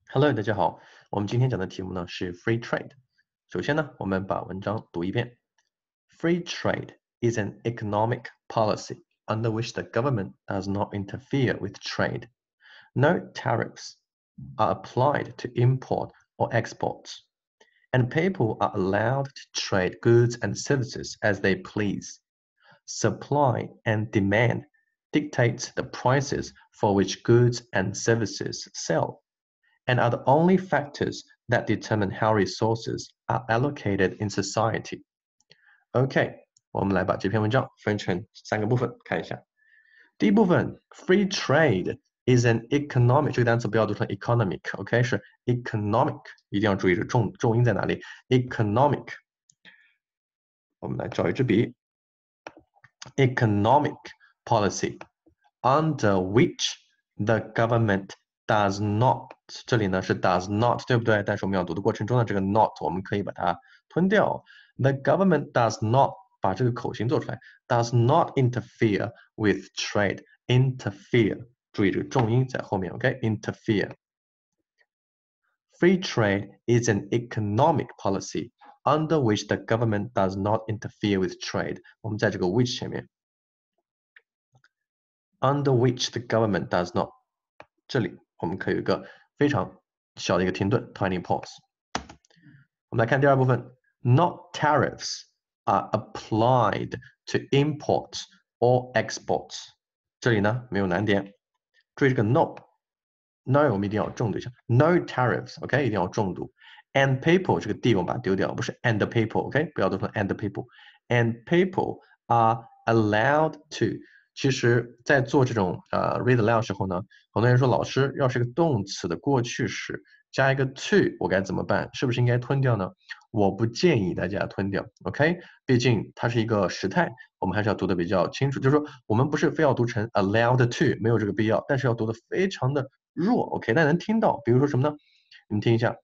Hello，大家好。我们今天讲的题目呢是 free trade。首先呢，我们把文章读一遍。Free trade is an economic policy under which the government does not interfere with trade. No tariffs are applied to import or exports, and people are allowed to trade goods and services as they please. Supply and demand dictates the prices for which goods and services sell, and are the only factors that determine how resources are allocated in society. OK， 我们来把这篇文章分成3个部分看一下。第一部分 ，free trade is an economic， 这个单词不要读成 economic，OK， 是 economic， 一定要注意这重音在哪里 ，economic。我们来找一支笔 ，economic policy under which the government does not， 这里呢是 does not， 对不对？但是我们要读的过程中呢，这个 not 我们可以把它吞掉。The government does not， 把这个口型做出来 ，does not interfere with trade。interfere， 注意这个重音在后面 ，OK？interfere。Free trade is an economic policy under which the government does not interfere with trade。我们在这个 which 前面 ，under which the government does not， 这里我们可以有一个非常小的一个停顿 ，tiny pause。我们来看第二部分 ，not tariffs are applied to imports or exports。这里呢没有难点，注意这个 no 我们一定要重读一下 ，no tariffs，OK， 一定要重读。And people 这个 d 我们把它丢掉，不是 and people，OK， 不要读成 and people。And people are allowed to。其实，在做这种read aloud 时候呢，很多人说老师要是个动词的过去式加一个 to， 我该怎么办？是不是应该吞掉呢？我不建议大家吞掉 ，OK？ 毕竟它是一个时态，我们还是要读的比较清楚。就是说，我们不是非要读成 allowed to， 没有这个必要，但是要读的非常的弱 ，OK？ 但能听到，比如说什么呢？你们听一下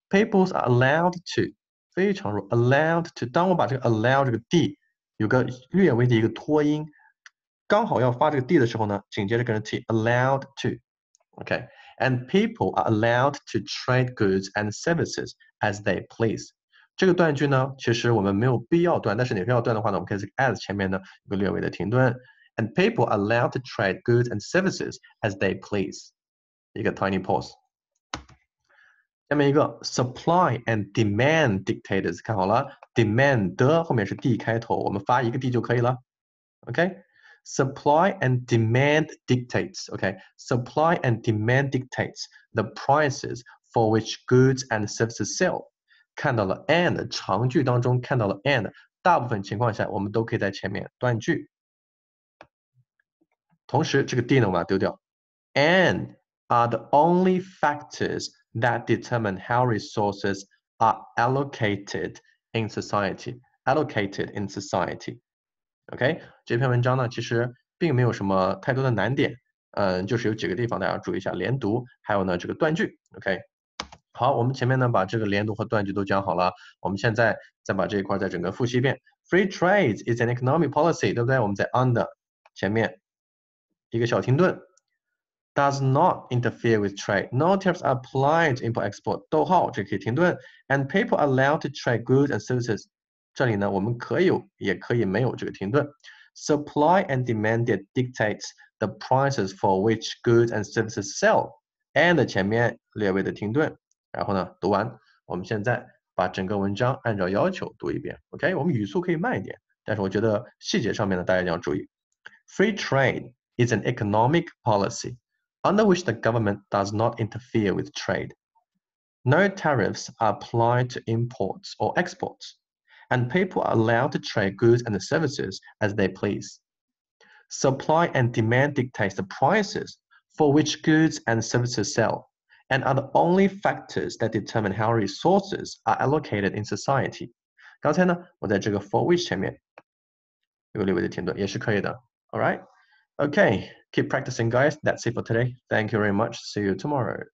，People are allowed to， 非常弱 ，allowed to。当我把这个 allow 这个 d 有个略微的一个拖音，刚好要发这个 d 的时候呢，紧接着跟着 t，allowed to。OK，and people are allowed to trade goods and services as they please。这个断句呢，其实我们没有必要断，但是你非要断的话呢，我们可以在 as 前面呢有个略微的停顿。And people are allowed to trade goods and services as they please。一个 tiny pause。下面一个 supply and demand dictators， 看好了 ，demand 的后面是 d 开头，我们发一个 d 就可以了。OK。Supply and demand dictates, okay? Supply and demand dictates the prices for which goods and services sell. 看到了 and 长句当中看到了 and， 大部分情况下我们都可以在前面断句。同时这个 d 呢，我们把它丢掉。And are the only factors that determine how resources are allocated in society. Allocated in society.OK， 这篇文章呢，其实并没有什么太多的难点，就是有几个地方大家注意一下，连读，还有呢这个断句。OK， 好，我们前面呢把这个连读和断句都讲好了，我们现在再把这一块再整个复习一遍。Free trade is an economic policy， 对不对？我们在 under 前面一个小停顿 ，does not interfere with trade. No tariffs are applied to import/export. 逗号，这可以停顿。And people are allowed to trade goods and services.这里呢，我们可以有，也可以没有这个停顿。Supply and demand dictates the prices for which goods and services sell. And 前面略微的停顿，然后呢，读完。我们现在把整个文章按照要求读一遍。OK， 我们语速可以慢一点，但是我觉得细节上面呢，大家一定要注意。Free trade is an economic policy under which the government does not interfere with trade. No tariffs are applied to imports or exports.And people are allowed to trade goods and services as they please. Supply and demand dictates the prices for which goods and services sell, and are the only factors that determine how resources are allocated in society. 刚才呢，我在这个 for which 前面有个略微的停顿，也是可以的。All right, okay, keep practicing, guys. That's it for today. Thank you very much. See you tomorrow.